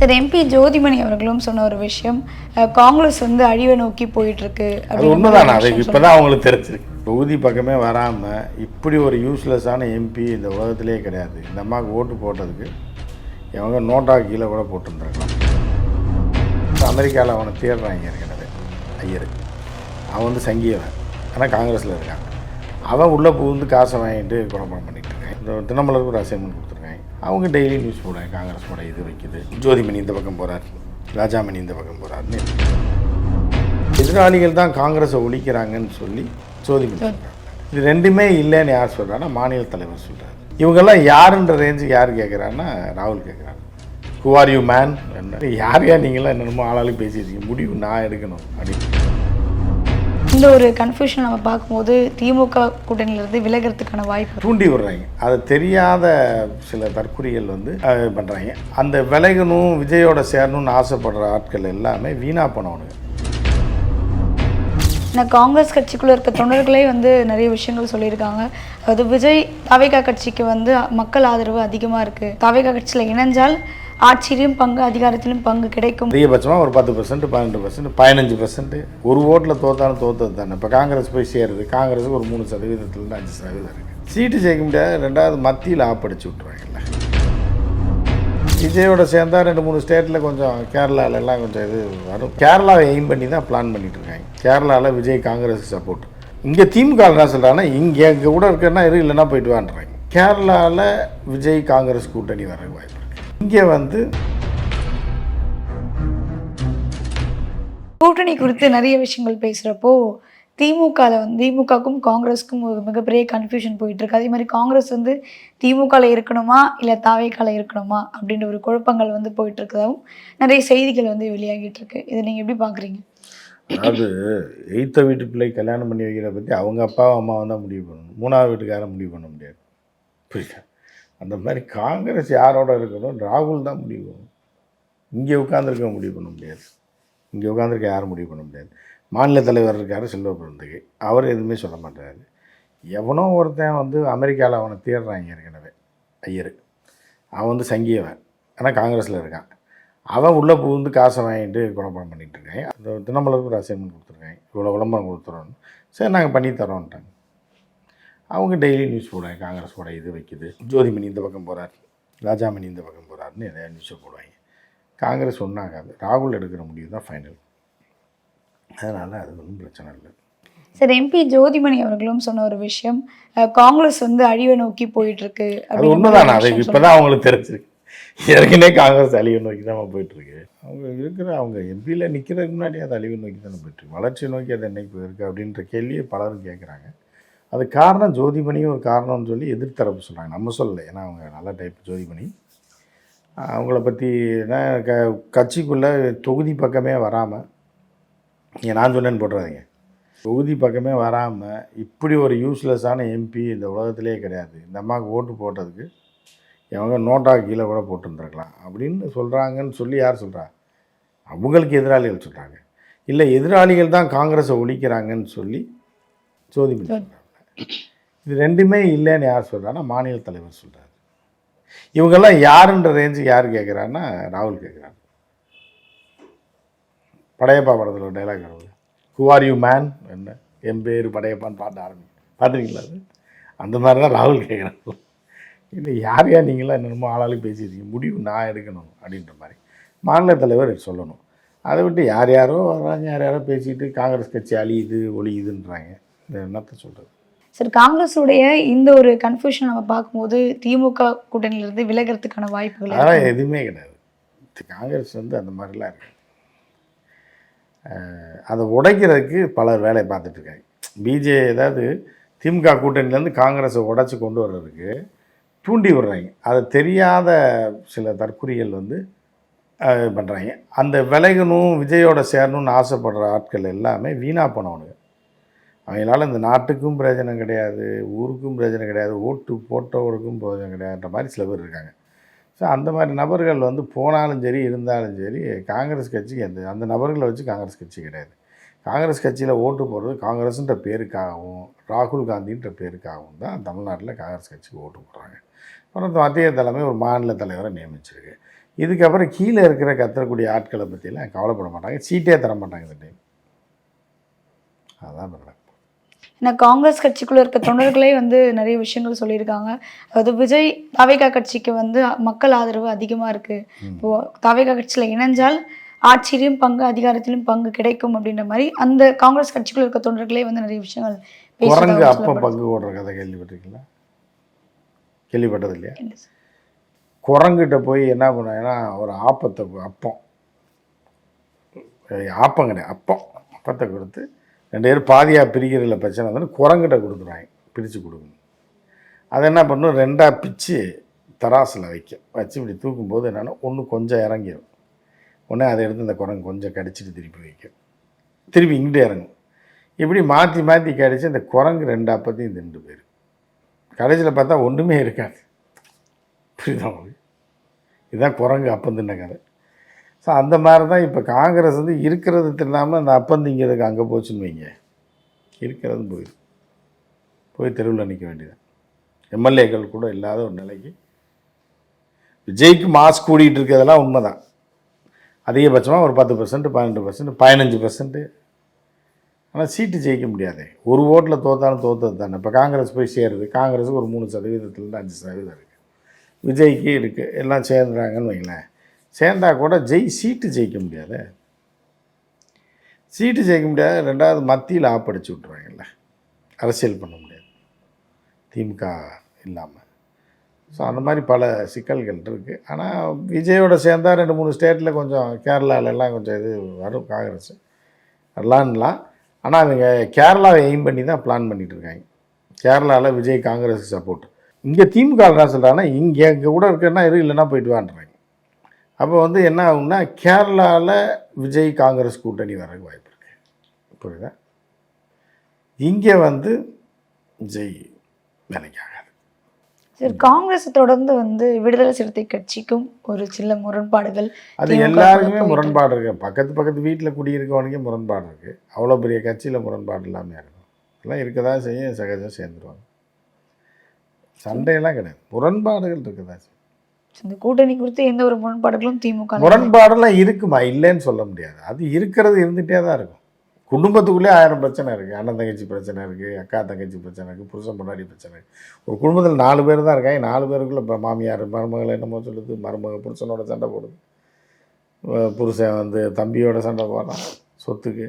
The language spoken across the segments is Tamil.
சார் எம்பி ஜோதிமணி அவர்களும் சொன்ன ஒரு விஷயம், காங்கிரஸ் வந்து அழிவை நோக்கி போயிட்டுருக்கு. அது உண்மைதானே? அது இப்போ தான் அவங்களுக்கு தெரிஞ்சிருக்கு. தொகுதி பக்கமே வராமல் இப்படி ஒரு யூஸ்லெஸ்ஸான எம்பி இந்த உலகத்திலே கிடையாது. இந்த அம்மாவுக்கு ஓட்டு போட்டதுக்கு இவங்க நோட்டா கீழே கூட போட்டுருந்துருக்கலாம். அமெரிக்காவில் அவனை தேடுறாங்க ஏற்கனவே ஐயர். அவன் வந்து சங்கியவன், ஆனால் காங்கிரஸில் இருக்கான். அவன் உள்ளே புகுந்து காசை வாங்கிட்டு குழப்பம் பண்ணிட்டு இருக்கான். இந்த தினமலருக்கு ஒரு அசைன்மெண்ட் கொடுத்துருக்காங்க. அவங்க டெய்லி நியூஸ் போடுறாங்க, காங்கிரஸ் போட இது வைக்குது, ஜோதிமணி இந்த பக்கம் போகிறார், ராஜாமணி இந்த பக்கம் போகிறாருன்னு. எதிராளிகள் தான் காங்கிரஸை ஒழிக்கிறாங்கன்னு சொல்லி ஜோதிமணி சொல்கிறாங்க. இது ரெண்டுமே இல்லைன்னு யார் சொல்கிறான்னா மாநில தலைவர் சொல்கிறார். இவங்கெல்லாம் யாருன்ற ரேஞ்சுக்கு யார் கேட்குறான்னா ராகுல் கேட்குறாங்க. Who are you man? என்ன யார் நீங்களாம் என்னென்னமோ ஆளாளுக்கு பேசியிருக்கீங்க, முடிவு நான் எடுக்கணும் அப்படின்னு. இந்த ஒரு கன்ஃபியூஷன் நம்ம பார்க்கும்போது திமுக கூட்டணியிலிருந்து விலகிறதுக்கான வாய்ப்பு தூண்டி விடுறாங்க. அது தெரியாத சில தற்குறிகள் வந்து பண்ணுறாங்க. அந்த விலகணும், விஜயோட சேரணும்னு ஆசைப்படுற ஆட்கள் எல்லாமே வீணா போனவனுங்க. நான் காங்கிரஸ் கட்சிக்குள்ளே இருக்க தொண்டர்களே வந்து நிறைய விஷயங்கள் சொல்லியிருக்காங்க. அது விஜய் தவேகா கட்சிக்கு வந்து மக்கள் ஆதரவு அதிகமாக இருக்குது, தவேகா கட்சியில் இணைஞ்சால் ஆட்சியிலும் பங்கு அதிகாரத்திலும் பங்கு கிடைக்கும். அதிகபட்சமாக ஒரு 10%, 12%, 15%. ஒரு ஓட்டில் தோத்தாலும் தோத்தது தானே. இப்போ காங்கிரஸ் போய் சேருது, காங்கிரஸுக்கு ஒரு 3%-5% இருக்குது. சீட்டு ஜெயிக்க முடியாது. ரெண்டாவது மத்தியில் ஆப்படிச்சு விட்ருவாங்கல்ல. விஜயோட சேர்ந்தால் 2-3 ஸ்டேட்டில் கொஞ்சம் கேரளாவிலலாம் கொஞ்சம் இது வரும். கேரளாவை எய்ம் பண்ணி தான் பிளான் பண்ணிகிட்டு இருக்காங்க. கேரளாவில் விஜய் காங்கிரஸுக்கு சப்போர்ட். இங்கே திமுக என்ன சொல்கிறாங்கன்னா, இங்கே எங்கள் கூட இருக்கிறன்னா இல்லைன்னா போயிட்டு வான்றாங்க. கேரளாவில் விஜய் காங்கிரஸ் கூட்டணி வர வாய்ப்பு. இங்கே வந்து கூட்டணி குறித்து நிறைய விஷயங்கள் பேசுகிறப்போ திமுகவில் வந்து திமுகவுக்கும் காங்கிரஸுக்கும் ஒரு மிகப்பெரிய கன்ஃபியூஷன் போயிட்டுருக்கு. அதே மாதிரி காங்கிரஸ் வந்து திமுகவில் இருக்கணுமா இல்லை தாவேக்கால இருக்கணுமா அப்படின்ற ஒரு குழப்பங்கள் வந்து போயிட்டுருக்கதாகவும் நிறைய செய்திகள் வந்து வெளியாகிட்டு இருக்கு. இதை நீங்கள் எப்படி பார்க்குறீங்க? அதாவது எய்த்த வீட்டு பிள்ளை கல்யாணம் பண்ணி வைக்கிறத பற்றி அவங்க அப்பாவும் அம்மாவும் தான் முடிவு பண்ணணும். 3வது வீட்டுக்காரன் முடிவு பண்ண முடியாது. புரியுது? அந்த மாதிரி காங்கிரஸ் யாரோட இருக்கணும் ராகுல் தான் முடிவு பண்ணணும். இங்கே உட்காந்துருக்க முடிவு பண்ண முடியாது. இங்கே உட்காந்துருக்க யாரும் முடிவு பண்ண முடியாது. மாநில தலைவர் இருக்கார் செல்வ பிறந்தகை, அவர் எதுவுமே சொல்ல மாட்டார். எவனோ ஒருத்தன் வந்து அமெரிக்காவில் அவனை தேடுறாங்க ஏற்கனவே ஐயர். அவன் வந்து சங்கியவன், ஆனால் காங்கிரஸில் இருக்கான். அவன் உள்ளே புகுந்து காசை வாங்கிட்டு குழப்பம் பண்ணிகிட்டு இருக்காங்க. அந்த தினமலருக்கு ஒரு அசைன்மெண்ட் கொடுத்துருக்காங்க, இவ்வளோ விளம்பரம் கொடுத்துறோன்னு. சரி நாங்கள் பண்ணி தரோன்ட்டாங்க. அவங்க டெய்லி நியூஸ் போடுவாங்க, காங்கிரஸ் போட இது வைக்குது, ஜோதிமணி இந்த பக்கம் போகிறார், ராஜாமணி இந்த பக்கம் போகிறாருன்னு நிறையா நியூஸை போடுவாங்க. காங்கிரஸ் ஒன்றாகாது. ராகுல் எடுக்கிற முடிவு தான் ஃபைனல். அதனால் அது ஒன்றும் பிரச்சனை இல்லை. சார் எம்பி ஜோதிமணி அவர்களும் சொன்ன ஒரு விஷயம், காங்கிரஸ் வந்து அழிவை நோக்கி போயிட்டுருக்கு. அது உண்மைதானே? அது இப்போ தான் அவங்களுக்கு தெரிஞ்சிருக்கு. ஏற்கனவே காங்கிரஸ் அழிவை நோக்கி தான் போயிட்டுருக்கு. அவங்க எம்பியில் நிற்கிறதுக்கு முன்னாடி அது அழிவை நோக்கி தானே போயிட்டுருக்கு. வளர்ச்சி நோக்கி அது என்னைக்கு போயிருக்கு அப்படின்ற கேள்வியை பலரும் கேட்குறாங்க. அது காரணம் ஜோதிமணியும் ஒரு காரணம்னு சொல்லி எதிர்த்தரப்பு சொல்கிறாங்க. நம்ம சொல்லலை, ஏன்னா அவங்க நல்ல டைப் ஜோதிமணி. அவங்கள பற்றி கட்சிக்குள்ளே தொகுதி பக்கமே வராமல், நான் சொன்னேன்னு போட்டுறாதீங்க, தொகுதி பக்கமே வராமல் இப்படி ஒரு யூஸ்லெஸ்ஸான எம்பி இந்த உலகத்திலே கிடையாது. இந்த அம்மாவுக்கு ஓட்டு போட்டதுக்கு இவங்க நோட்டா கீழே கூட போட்டுருந்துருக்கலாம் அப்படின்னு சொல்கிறாங்கன்னு சொல்லி யார் சொல்கிறா? அவங்களுக்கு எதிராளிகள் சொல்கிறாங்க. இல்லை எதிராளிகள் தான் காங்கிரஸை ஒழிக்கிறாங்கன்னு சொல்லி ஜோதிமணி சொல்கிறாங்க. இது ரெண்டுமே இல்லைன்னு யார் சொல்கிறான்னா மாநில தலைவர் சொல்கிறார். இவங்கெல்லாம் யாருன்ற ரேஞ்சுக்கு யார் கேட்குறான்னா ராகுல் கேட்குறாரு. படையப்பா படத்தில் ஒரு டைலாக் வருது, ஹூ ஆர் யூ மேன்? என்ன என் பேர் படையப்பான்னு பாட்டு பார்த்துருக்கீங்களா? அது அந்த மாதிரி தான் ராகுல் கேட்குறாங்க. இல்லை யார் நீங்களாம் என்னென்னமோ ஆளாளுக்கு பேசியிருக்கீங்க, முடிவு நான் எடுக்கணும் அப்படின்ற மாதிரி மாநில தலைவர் சொல்லணும். அதை விட்டு யார் யாரோ வர்றாங்க, யார் யாரோ பேசிட்டு காங்கிரஸ் கட்சி அழியுது ஒழியுதுன்றாங்க. இந்த என்னத்தை சொல்கிறது? சார் காங்கிரஸுடைய இந்த ஒரு கன்ஃபியூஷன் நம்ம பார்க்கும்போது திமுக கூட்டணியிலிருந்து விலகிறதுக்கான வாய்ப்புகள் அதெல்லாம் எதுவுமே கிடையாது. காங்கிரஸ் வந்து அந்த மாதிரிலாம் இருக்கு. அதை உடைக்கிறதுக்கு பலர் வேலையை பார்த்துட்ருக்காங்க. ஏதாவது திமுக கூட்டணியிலேருந்து காங்கிரஸை உடைச்சி கொண்டு வர்றதுக்கு தூண்டி விடுறாங்க. அதை தெரியாத சில தற்குறிகள் வந்து பண்ணுறாங்க. அந்த விலகணும், விஜயோட சேரணும்னு ஆசைப்படுற ஆட்கள் எல்லாமே வீணா போனவனுங்க. அவங்களால இந்த நாட்டுக்கும் பிரயோஜனம் கிடையாது, ஊருக்கும் பிரயோஜனம் கிடையாது, ஓட்டு போட்டவருக்கும் பிரயோஜனம் கிடையாதுன்ற மாதிரி சில பேர் இருக்காங்க. ஸோ அந்த மாதிரி நபர்கள் வந்து போனாலும் சரி இருந்தாலும் சரி காங்கிரஸ் கட்சிக்கு அந்த நபர்களை வச்சு காங்கிரஸ் கட்சி கிடையாது. காங்கிரஸ் கட்சியில் ஓட்டு போடுறது காங்கிரஸுன்ற பேருக்காகவும் ராகுல் காந்தின்ற பேருக்காகவும் தான் தமிழ்நாட்டில் காங்கிரஸ் கட்சிக்கு ஓட்டு போடுறாங்க. அப்புறம் மத்திய தலைமை ஒரு மாநில தலைவரை நியமிச்சிருக்கு. இதுக்கப்புறம் கீழே இருக்கிற கத்தக்கூடிய ஆட்களை பற்றிலாம் கவலைப்பட மாட்டாங்க. சீட்டே தர மாட்டாங்க இந்த டைம். அதுதான் நடக்கும். ஏன்னா காங்கிரஸ் கட்சிக்குள்ள இருக்க தொண்டர்களே வந்து நிறைய விஷயங்கள் சொல்லியிருக்காங்க. அதாவது விஜய் தவேகா கட்சிக்கு வந்து மக்கள் ஆதரவு அதிகமாக இருக்குது. இப்போது தவேகா கட்சியில் இணைஞ்சால் ஆட்சியிலும் பங்கு அதிகாரத்திலும் பங்கு கிடைக்கும் அப்படின்ற மாதிரி அந்த காங்கிரஸ் கட்சிக்குள்ள இருக்க தொண்டர்களே வந்து நிறைய விஷயங்கள் குரங்கு பேசுறதா அப்போ சொல்லப்படுது. பங்கு போடுற கதை கேள்விப்பட்டிருக்கீங்களா? கேள்விப்பட்டது இல்லையா? இல்ல சார். குரங்கிட்ட போய் என்ன பண்ணுவாங்கன்னா ஒரு அப்பம் கிடையாது அப்பத்தை கொடுத்து 2 பேரும் பாதியாக பிரிக்கிறதுல பிரச்சனை வந்து குரங்கிட்ட கொடுத்துருவாங்க, பிரித்து கொடுக்கணும். அதை என்ன பண்ணும், 2ஆக பிச்சு தராசில் வச்சு இப்படி தூக்கும்போது என்னென்னா ஒன்று கொஞ்சம் இறங்கிடும். உடனே அதை எடுத்து இந்த குரங்கு கொஞ்சம் கடிச்சிட்டு திருப்பி வைக்கும், திருப்பி இங்கிட்டு இறங்கும். இப்படி மாற்றி மாற்றி கடிச்சு இந்த குரங்கு 2 அப்பத்தையும் திண்டு போயிடும். கடைசியில் பார்த்தா ஒன்றுமே இருக்காது. புரியுதா உங்களுக்கு? இதுதான் குரங்கு அப்பம் தின்ன கதை. ஸோ அந்த மாதிரி தான் இப்போ காங்கிரஸ் வந்து இருக்கிறது தின்னாமல் அந்த அப்பம் திங்கிறதுக்கு அங்கே போச்சுன்னு வைங்க, இருக்கிறது போய் தெருவில் நிற்க வேண்டியது. எம்எல்ஏக்கள் கூட இல்லாத ஒரு நிலைக்கு விஜய்க்கு மாஸ் கூடிகிட்டு இருக்கிறதெல்லாம் உண்மை தான். அதிகபட்சமாக ஒரு 10%, 12%, 15%. ஆனால் சீட்டு ஜெயிக்க முடியாது. ஒரு ஓட்டில் தோற்றாலும் தோற்றது தானே. இப்போ காங்கிரஸ் போய் சேருது, காங்கிரஸுக்கு ஒரு 3%, 5% இருக்குது. விஜய்க்கு இருக்குது, எல்லாம் சேர்ந்துறாங்கன்னு வைங்களேன். சேர்ந்தால் கூட சீட்டு ஜெயிக்க முடியாது. சீட்டு ஜெயிக்க முடியாது. 2வது மத்தியில் ஆப்படிச்சு விட்ருவாங்கல்ல, அரசியல் பண்ண முடியாது திமுக இல்லாமல். ஸோ அந்த மாதிரி பல சிக்கல்கள் இருக்குது. ஆனால் விஜயோட சேர்ந்தால் 2-3 ஸ்டேட்டில் கொஞ்சம் கேரளாவிலலாம் கொஞ்சம் இது வரும் காங்கிரஸ் வரலான்லாம். ஆனால் அவங்க கேரளாவை எய்ம் பண்ணி தான் பிளான் பண்ணிகிட்டு இருக்காங்க. கேரளாவில் விஜய் காங்கிரஸுக்கு சப்போர்ட். இங்கே திமுக என்ன சொல்கிறாங்கன்னா, இங்கே கூட இருக்கிறன்னா இல்லைன்னா போயிட்டு வான்றாங்க. அப்போ வந்து என்ன ஆகும்னா, கேரளாவில் விஜய் காங்கிரஸ் கூட்டணி வரக்கு வாய்ப்பு இருக்குது. புரியுதா? இங்கே வந்து விஜய் வேலைக்கு ஆகாது. சார், காங்கிரஸ் தொடர்ந்து வந்து விடுதலை சிறுத்தை கட்சிக்கும் ஒரு சில முரண்பாடுகள், அது எல்லாருக்குமே முரண்பாடு இருக்குது. பக்கத்து வீட்டில் குடியிருக்கவனுக்கே முரண்பாடு இருக்குது. அவ்வளோ பெரிய கட்சியில் முரண்பாடு இல்லாமல் இருக்கும். எல்லாம் இருக்க தான் செய்யும், சகஜம் சேர்ந்துருவாங்க. சண்டையெல்லாம் கிடையாது, முரண்பாடுகள் இருக்குதா. இந்த கூட்டணி குறித்து எந்த ஒரு முரண்பாடுகளும் திமுக முரண்பாடெல்லாம் இருக்குமா, இல்லைன்னு சொல்ல முடியாது. அது இருக்கிறது இருந்துகிட்டே தான் இருக்கும். குடும்பத்துக்குள்ளே 1000 பிரச்சனை இருக்குது. அண்ணன் தங்கச்சி பிரச்சனை இருக்குது, அக்கா தங்கச்சி பிரச்சனை இருக்குது, புருஷன் பொண்டாட்டி பிரச்சனை இருக்குது. ஒரு குடும்பத்தில் 4 பேர் தான் இருக்காங்க. 4 பேருக்குள்ளே இப்போ மாமியார் மருமகளை என்னமோ சொல்லுது, மருமக புருஷனோட சண்டை போடுது, புருஷன் வந்து தம்பியோட சண்டை போடுறான் சொத்துக்கு.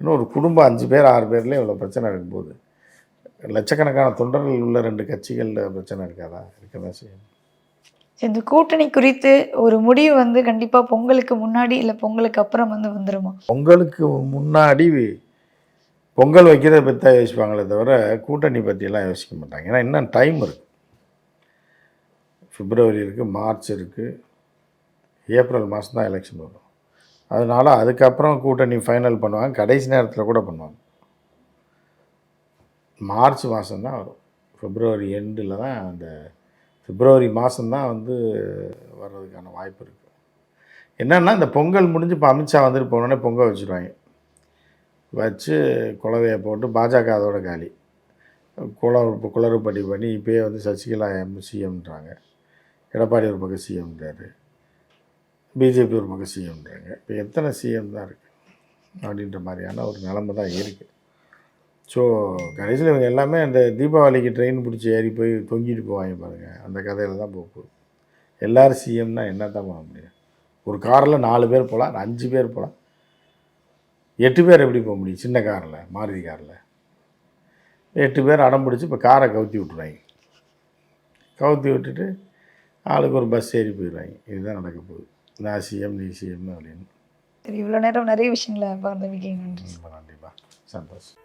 இன்னும் ஒரு குடும்பம் 5 பேர் 6 பேர்லேயே இவ்வளோ பிரச்சனை இருக்கும்போது லட்சக்கணக்கான தொண்டர்கள் உள்ள 2 கட்சிகளில் பிரச்சனை இருக்காதா? இருக்கதான் செய்யும். இந்த கூட்டணி குறித்து ஒரு முடிவு வந்து கண்டிப்பாக பொங்கலுக்கு முன்னாடி இல்லை பொங்கலுக்கு அப்புறம் வந்து வந்துடுமா? பொங்கலுக்கு முன்னாடி பொங்கல் வைக்கிறத பற்றி தான் யோசிப்பாங்களே தவிர கூட்டணி பற்றியெல்லாம் யோசிக்க மாட்டாங்க. ஏன்னா இன்னும் டைம் இருக்குது. பிப்ரவரி இருக்குது, மார்ச் இருக்குது, ஏப்ரல் மாதம் தான் எலெக்ஷன் வரும். அதனால் அதுக்கப்புறம் கூட்டணி ஃபைனல் பண்ணுவாங்க. கடைசி நேரத்தில் கூட பண்ணுவாங்க. மார்ச் மாதம்தான் வரும். பிப்ரவரி எண்டில் தான் அந்த பிப்ரவரி மாதம்தான் வந்து வர்றதுக்கான வாய்ப்பு இருக்குது. என்னென்னா இந்த பொங்கல் முடிஞ்சு இப்போ அமித்ஷா வந்துட்டு போனோடனே பொங்கல் வச்சுருவாங்க. வச்சு குலவையை போட்டு பாஜக அதோட காலி. குளறுபடி பண்ணி இப்போயே வந்து சசிகலா சிஎம்ன்றாங்க, எடப்பாடி ஒரு பக்கம் சிஎம்ன்றாரு, பிஜேபி ஒரு பக்கம் சிஎம்ன்றாங்க. இப்போ எத்தனை சிஎம் தான் இருக்குது அப்படின்ற மாதிரியான ஒரு நிலமை தான் இருக்குது. ஸோ கடைசியில் இவங்க எல்லாமே அந்த தீபாவளிக்கு ட்ரெயின் பிடிச்சி ஏறி போய் தொங்கிட்டு போவாங்க பாருங்கள், அந்த கதையில் தான் போகுது. எல்லோரும் சிஎம்னா என்ன தான் பண்ண முடியும்? ஒரு காரில் 4 பேர் போகலாம், 5 பேர் போகலாம், 8 பேர் எப்படி போக முடியும்? சின்ன காரில், மாருதி காரில் 8 பேர் அடம் பிடிச்சி இப்போ காரை கவுத்தி விட்டுருவாங்க. கவுத்தி விட்டுட்டு ஆளுக்கு ஒரு பஸ் ஏறி போயிடுவாங்க. இதுதான் நடக்க போகுது. நான் சிஎம், நீ சிஎம் அப்படின்னு. சரி, இவ்வளோ நேரம் நிறைய விஷயங்களை பகிர்ந்துருக்கீங்க. நன்றிப்பா, சந்தோஷம்.